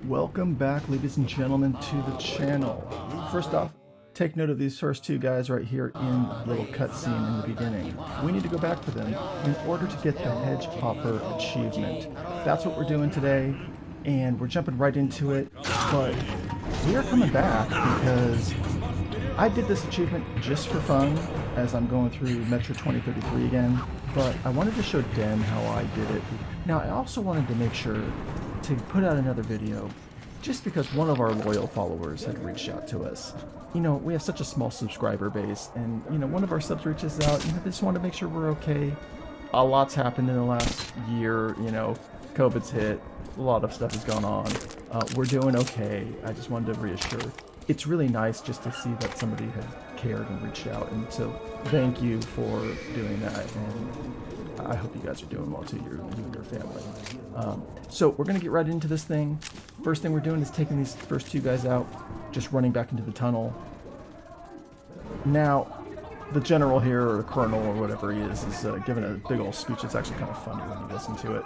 Welcome back, ladies and gentlemen, to the channel. First off, take note of these first two guys right here in the little cutscene in the beginning. We need to go back for them in order to get the Hedge Hopper Achievement. That's what we're doing today, and we're jumping right into it, but we are coming back because I did this achievement just for fun as I'm going through Metro 2033 again, but I wanted to show Den how I did it. Now, I also wanted to make sure to put out another video just because one of our loyal followers had reached out to us. You know, we have such a small subscriber base, and you know, one of our subs reaches out, they just want to make sure we're okay. A lot's happened in the last year, you know, COVID's hit, a lot of stuff has gone on. We're doing okay. I just wanted to reassure. It's really nice just to see that somebody had cared and reached out, and so thank you for doing that, and I hope you guys are doing well too, you and your family. So we're going to get right into this thing. First thing we're doing is taking these first two guys out, just running back into the tunnel. Now, the general here, or the colonel, or whatever he is giving a big old speech. It's actually kind of funny when you listen to it.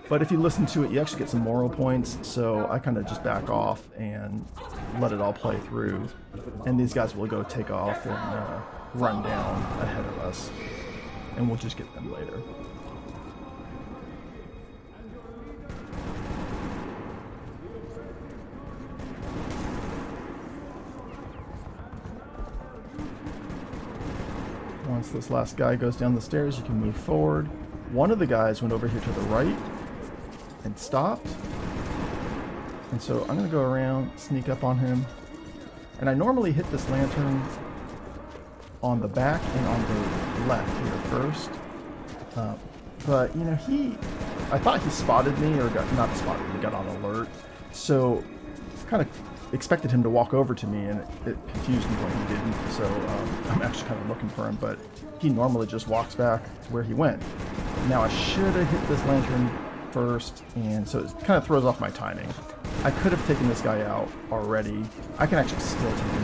But if you listen to it, you actually get some moral points, so I kind of just back off and let it all play through. And these guys will go take off and run down ahead of us, and we'll just get them later. Once this last guy goes down the stairs, you can move forward. One of the guys went over here to the right and stopped. And so I'm going to go around, sneak up on him. And I normally hit this lantern on the back and on the left here first. But, you know, I thought he spotted me, or not spotted me, got on alert. So kind of expected him to walk over to me, and it confused me when he didn't, so I'm actually kind of looking for him, but he normally just walks back where he went. Now I should have hit this lantern first, and so it kind of throws off my timing. I could have taken this guy out already. I can actually still take him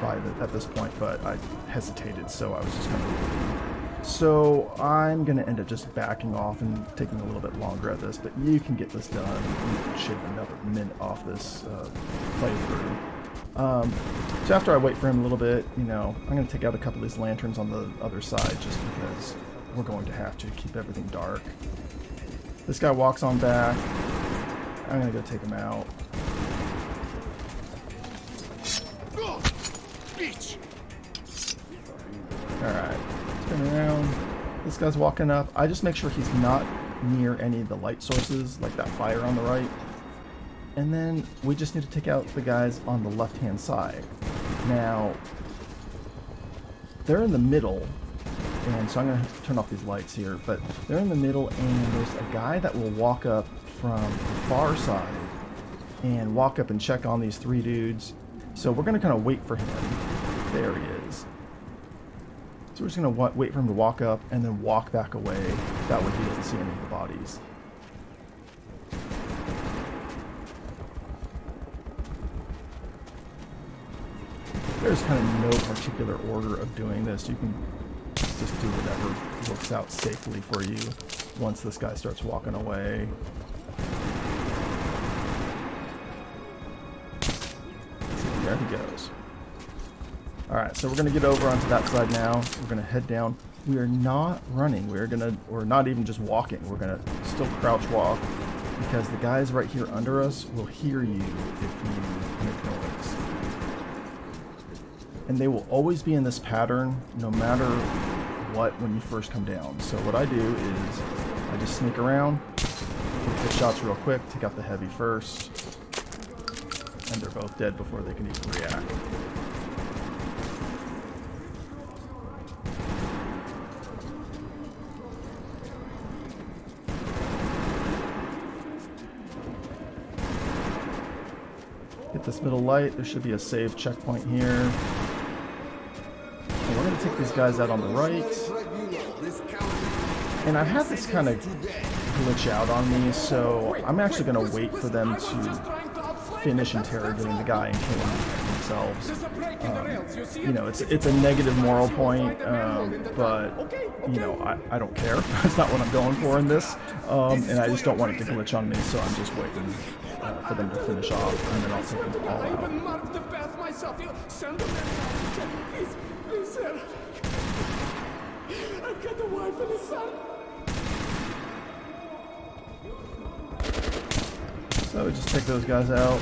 out at this point, but I hesitated, so I was just going to... So I'm going to end up just backing off and taking a little bit longer at this, but you can get this done. You can shave another minute off this playthrough. So after I wait for him a little bit, you know, I'm going to take out a couple of these lanterns on the other side just because we're going to have to keep everything dark. This guy walks on back. I'm going to go take him out. Alright. Spin around. This guy's walking up. I just make sure he's not near any of the light sources, like that fire on the right. And then we just need to take out the guys on the left-hand side. Now, they're in the middle, and so I'm going to turn off these lights here, but they're in the middle, and there's a guy that will walk up from the far side and walk up and check on these three dudes. So we're going to kind of wait for him. There he is. So we're just going to wait for him to walk up and then walk back away. That way he doesn't see any of the bodies. There's kind of no particular order of doing this. You can just do whatever works out safely for you once this guy starts walking away. So there he goes. Alright, so we're going to get over onto that side now. We're going to head down. We are not running. We're not even just walking. We're going to still crouch walk because the guys right here under us will hear you if you make noise. And they will always be in this pattern no matter what when you first come down. So what I do is I just sneak around, take shots real quick, take out the heavy first, and they're both dead before they can even react. Hit this middle light. There should be a save checkpoint here. And we're going to take these guys out on the right. And I've had this kind of glitch out on me, so I'm actually going to wait for them to finish interrogating the guy and kill him themselves. You know, it's a negative moral point, but you know, I don't care. That's not what I'm going for in this, and I just don't want it to glitch on me, so I'm just waiting for them to finish off, and then I'll take them all out. Mark the path myself. You send them please, please, sir. I've got a wife and a son. So we just take those guys out.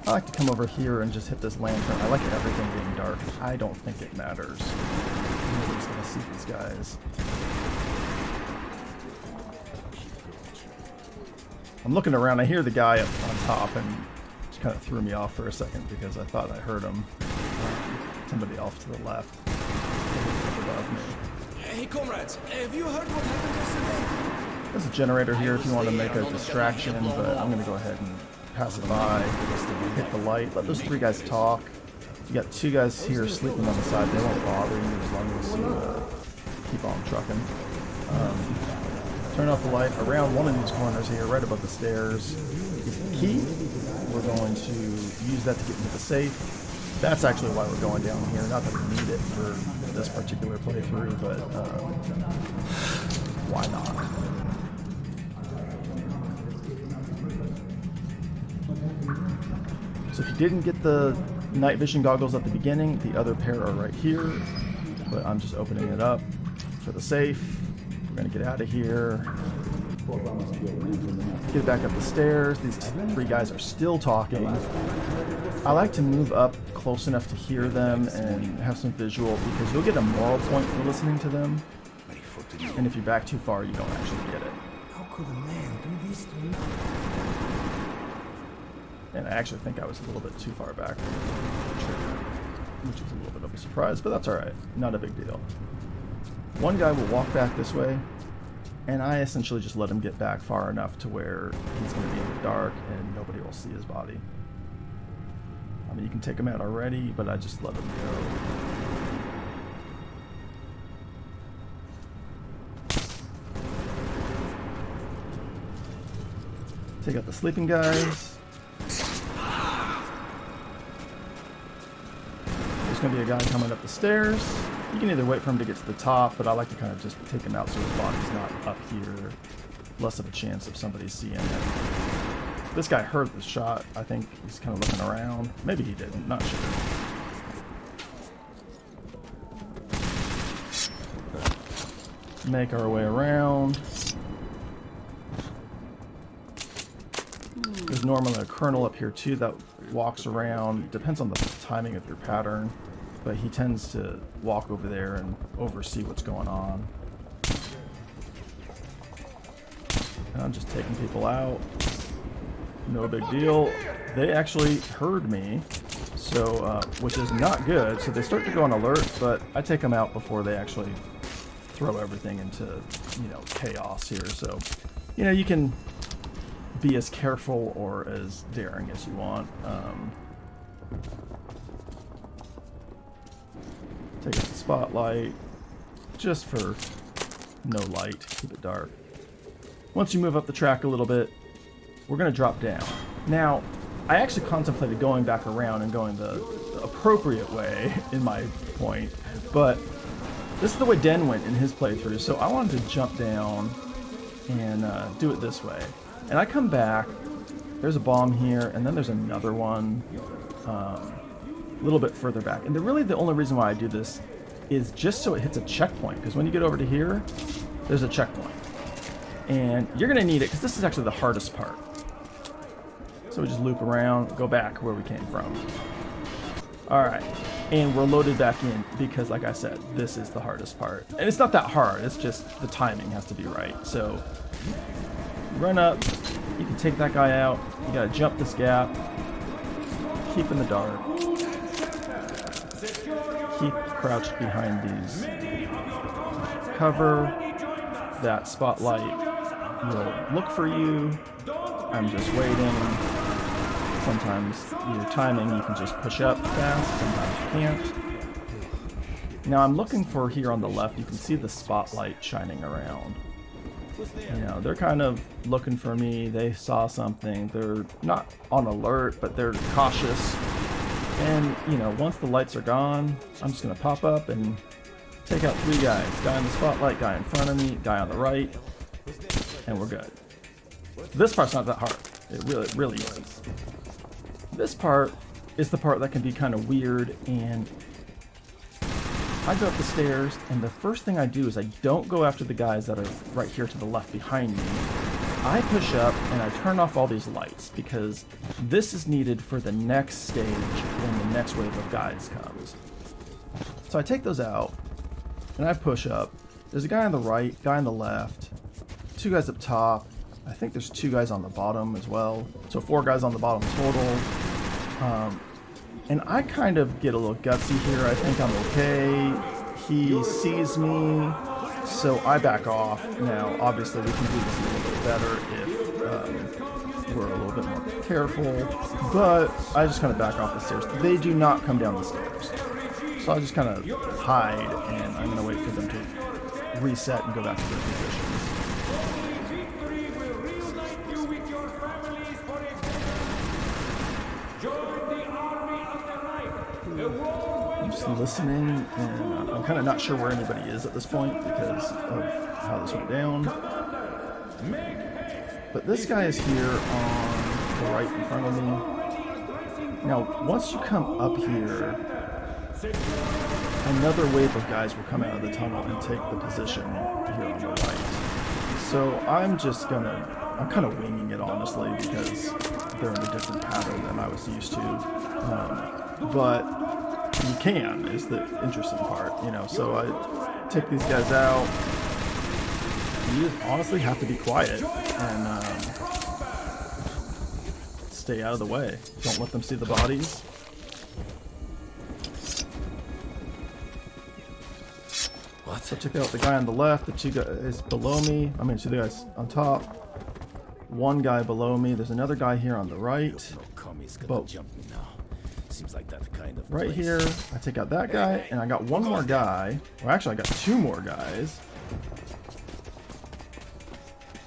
I like to come over here and just hit this lantern. I like everything being dark. I don't think it matters. Nobody's gonna see these guys. I'm looking around. I hear the guy up on top, and just kind of threw me off for a second because I thought I heard him. Somebody off to the left. Above me. Hey, comrades, have you heard what happened yesterday? There's a generator here if you want to make a distraction, but I'm going to go ahead and pass it by. Hit the light. Let those three guys talk. You got two guys here sleeping on the side. They won't bother you as long as you keep on trucking. Turn off the light around one of these corners here, right above the stairs. Is the key. We're going to use that to get into the safe. That's actually why we're going down here. Not that we need it for this particular playthrough, but why not? So if you didn't get the night vision goggles at the beginning, the other pair are right here. But I'm just opening it up for the safe. We're gonna get out of here. Get back up the stairs. These three guys are still talking. I like to move up close enough to hear them and have some visual, because you'll get a moral point for listening to them. And if you're back too far, you don't actually get it. How could a man do this to me? And I actually think I was a little bit too far back, which is a little bit of a surprise, but that's alright. Not a big deal. One guy will walk back this way, and I essentially just let him get back far enough to where he's going to be in the dark and nobody will see his body. I mean, you can take him out already, but I just let him go. Take out the sleeping guys. There's going to be a guy coming up the stairs. You can either wait for him to get to the top, but I like to kind of just take him out so his body's not up here. Less of a chance of somebody seeing him. This guy heard the shot. I think he's kind of looking around. Maybe he didn't. Not sure. Make our way around. There's normally a colonel up here too that walks around. Depends on the timing of your pattern, but he tends to walk over there and oversee what's going on. And I'm just taking people out. No big deal. They actually heard me, so which is not good. So they start to go on alert, but I take them out before they actually throw everything into, you know, chaos here. So, you know, you can be as careful or as daring as you want. Take out the spotlight, just for no light, keep it dark. Once you move up the track a little bit, we're going to drop down. Now, I actually contemplated going back around and going the appropriate way, in my point, but this is the way Den went in his playthrough, so I wanted to jump down and do it this way. And I come back, there's a bomb here, and then there's another one a little bit further back. And really the only reason why I do this is just so it hits a checkpoint, because when you get over to here, there's a checkpoint. And you're going to need it, because this is actually the hardest part. So we just loop around, go back where we came from. Alright, and we're loaded back in, because like I said, this is the hardest part. And it's not that hard, it's just the timing has to be right. So, run up, you can take that guy out, you gotta jump this gap, keep in the dark, keep crouched behind these. Cover, that spotlight will look for you. I'm just waiting. Sometimes your timing, you can just push up fast, sometimes you can't. Now I'm looking for here on the left, you can see the spotlight shining around. You know, they're kind of looking for me, they saw something, they're not on alert, but they're cautious. And, you know, once the lights are gone, I'm just gonna pop up and take out three guys. Guy in the spotlight, guy in front of me, guy on the right, and we're good. This part's not that hard. It really isn't. This part is the part that can be kind of weird, and I go up the stairs, and the first thing I do is I don't go after the guys that are right here to the left behind me. I push up and I turn off all these lights because this is needed for the next stage when the next wave of guys comes. So I take those out and I push up. There's a guy on the right, guy on the left, 2 guys up top. I think there's 2 guys on the bottom as well. So 4 guys on the bottom total. And I kind of get a little gutsy here. I think I'm okay. He sees me, so I back off. Now, obviously, we can do this a little bit better if we're a little bit more careful. But I just kind of back off the stairs. They do not come down the stairs. So I just kind of hide, and I'm going to wait for them to reset and go back to their positions. I'm just listening, and I'm kind of not sure where anybody is at this point because of how this went down. But this guy is here on the right in front of me. Now, once you come up here, another wave of guys will come out of the tunnel and take the position here on the right. So I'm kind of winging it, honestly, because they're in a different pattern than I was used to. But you can, is the interesting part, you know. So I take these guys out. You honestly have to be quiet and stay out of the way. Don't let them see the bodies. So I took out the guy on the left, the 2 guys below me. I mean, 2 guys on top. 1 guy below me. There's another guy here on the right. But Seems like that kind of right here, I take out that guy, and I got 1 more guy. Well, actually, I got 2 more guys.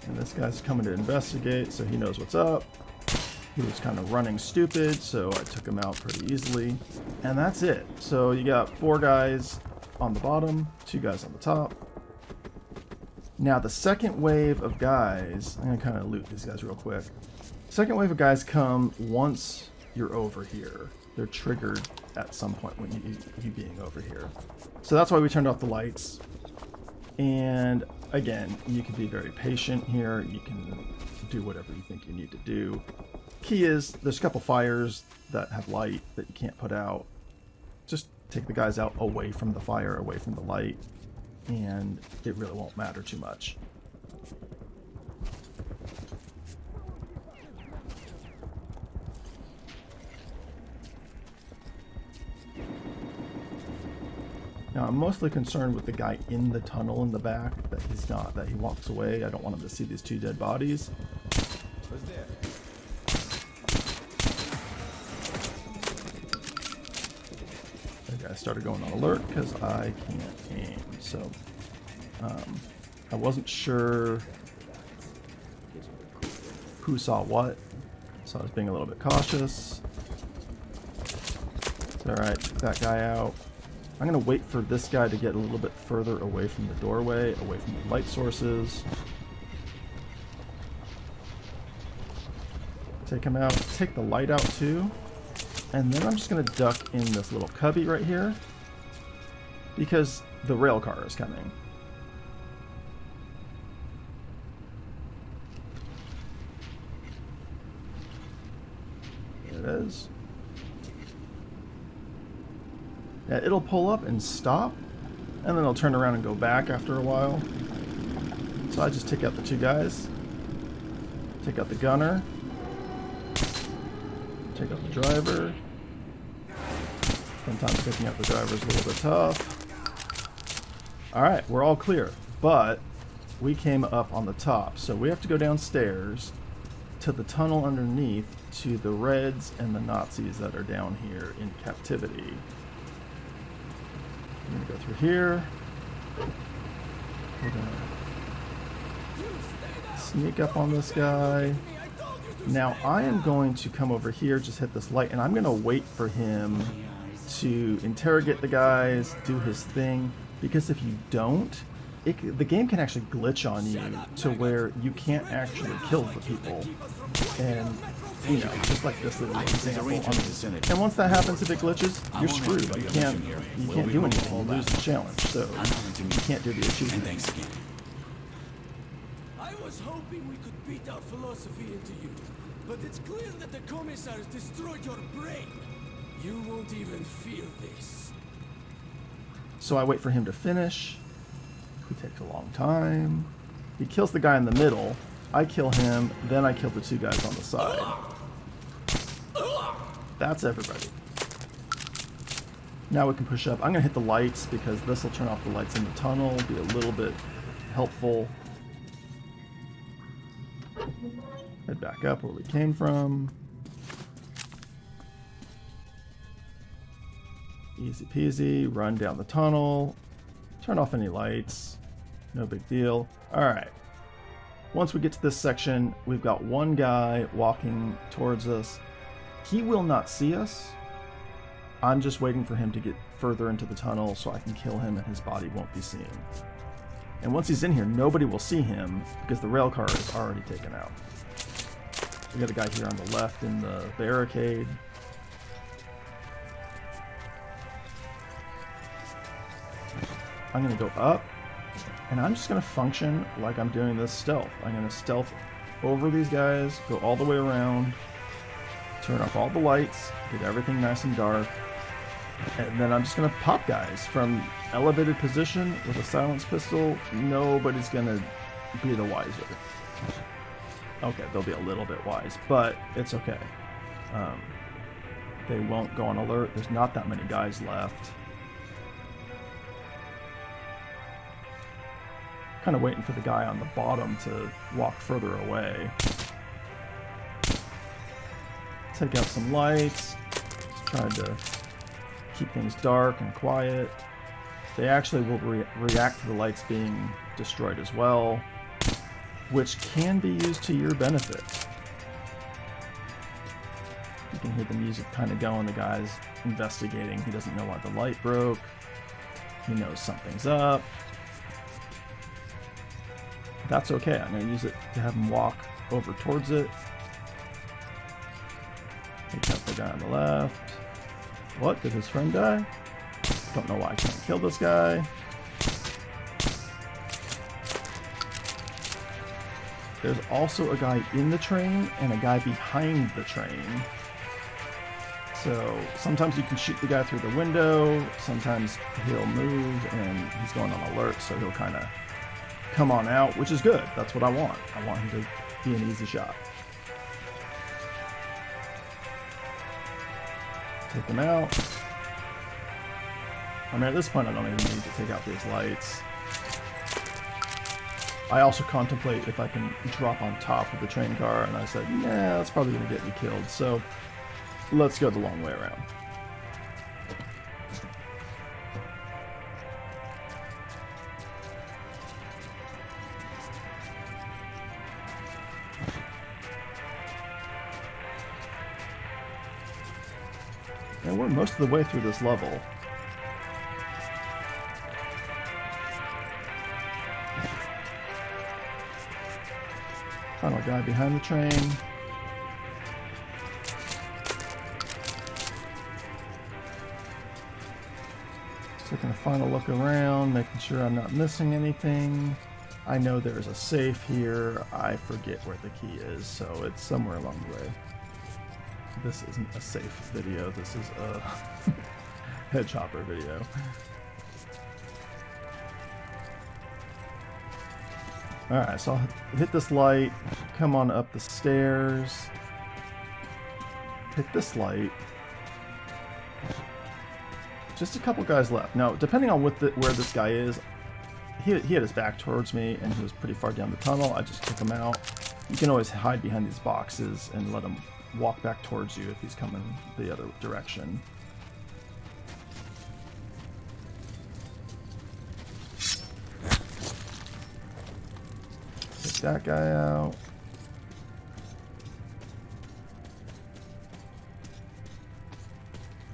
And this guy's coming to investigate, so he knows what's up. He was kind of running stupid, so I took him out pretty easily. And that's it. So you got 4 guys on the bottom, 2 guys on the top. Now, the second wave of guys, I'm going to kind of loot these guys real quick. Second wave of guys come once you're over here. They're triggered at some point when you being over here. So that's why we turned off the lights. And again, you can be very patient here. You can do whatever you think you need to do. Key is there's a couple fires that have light that you can't put out. Just take the guys out away from the fire, away from the light, and it really won't matter too much. Now, I'm mostly concerned with the guy in the tunnel in the back, that he walks away. I don't want him to see these 2 dead bodies. Who's there? The guy started going on alert because I can't aim. So, I wasn't sure who saw what, so I was being a little bit cautious. It's alright, took that guy out. I'm going to wait for this guy to get a little bit further away from the doorway, away from the light sources. Take him out. Take the light out too. And then I'm just going to duck in this little cubby right here because the rail car is coming. There it is. Yeah, it'll pull up and stop, and then it'll turn around and go back after a while. So I just take out the 2 guys, take out the gunner, take out the driver. Sometimes picking out the driver is a little bit tough. Alright, we're all clear, but we came up on the top, so we have to go downstairs to the tunnel underneath to the Reds and the Nazis that are down here in captivity. I'm gonna go through here. We're gonna sneak up on this guy. Now I am going to come over here, just hit this light, and I'm gonna wait for him to interrogate the guys, do his thing, because if you don't, the game can actually glitch on you to where you can't actually kill the people. And, you know, just like this little example. And once that happens, if it glitches, you're screwed. You can't do anything. You lose the challenge. So you can't do the achievement. Thanks again. I was hoping we could beat our philosophy into you, but it's clear that the commissars destroyed your brain. You won't even feel this. So I wait for him to finish. He takes a long time. He kills the guy in the middle. I kill him, then I kill the two guys on the side. That's everybody. Now we can push up. I'm going to hit the lights because this will turn off the lights in the tunnel, be a little bit helpful. Head back up where we came from. Easy peasy. Run down the tunnel. Turn off any lights. No big deal. Alright. Once we get to this section, we've got one guy walking towards us. He will not see us. I'm just waiting for him to get further into the tunnel so I can kill him and his body won't be seen. And once he's in here, nobody will see him because the rail car is already taken out. We got a guy here on the left in the barricade. I'm going to go up, and I'm just going to function like I'm doing this stealth. I'm going to stealth over these guys, go all the way around, turn off all the lights, get everything nice and dark, and then I'm just going to pop guys from elevated position with a silenced pistol. Nobody's going to be the wiser. Okay, they'll be a little bit wise, but it's okay. They won't go on alert. There's not that many guys left. Kind of waiting for the guy on the bottom to walk further away. Take out some lights. Just trying to keep things dark and quiet. They actually will react to the lights being destroyed as well, which can be used to your benefit. You can hear the music kind of going. The guy's investigating. He doesn't know why the light broke. He knows something's up. That's okay. I'm going to use it to have him walk over towards it. Take out the guy on the left. What? Did his friend die? Don't know why I can't kill this guy. There's also a guy in the train and a guy behind the train. So sometimes you can shoot the guy through the window. Sometimes he'll move and he's going on alert, so he'll kind of come on out, which is good. That's what I want. I want him to be an easy shot. Take him out. I mean, at this point, I don't even need to take out these lights. I also contemplate if I can drop on top of the train car, and I said, nah, that's probably going to get me killed, so let's go the long way around. And we're most of the way through this level. Final guy behind the train. Just taking a final look around, making sure I'm not missing anything. I know there's a safe here. I forget where the key is, so it's somewhere along the way. This isn't a safe video, this is a Hedge Hopper video. Alright, so I'll hit this light, come on up the stairs, hit this light. Just a couple guys left. Now, depending on where this guy is, he had his back towards me and he was pretty far down the tunnel. I just took him out. You can always hide behind these boxes and let him walk back towards you if he's coming the other direction. Take that guy out.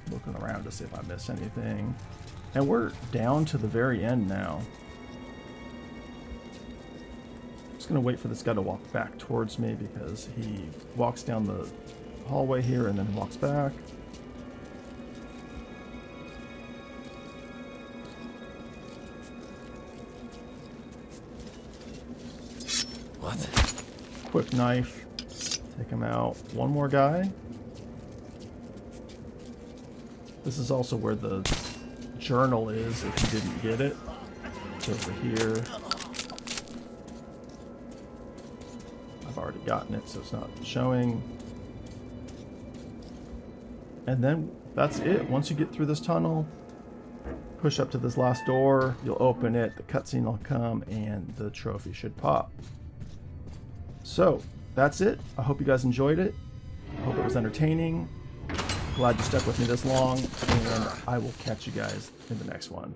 Looking around to see if I miss anything. And we're down to the very end now. going to wait for this guy to walk back towards me because he walks down the hallway here and then walks back. What? Quick knife. Take him out. One more guy. This is also where the journal is if you didn't get it. It's over here. I've already gotten it, so it's not showing. And then that's it. Once you get through this tunnel, push up to this last door, you'll open it, the cutscene will come, and the trophy should pop. So, that's it. I hope you guys enjoyed it. I hope it was entertaining. Glad you stuck with me this long, and I will catch you guys in the next one.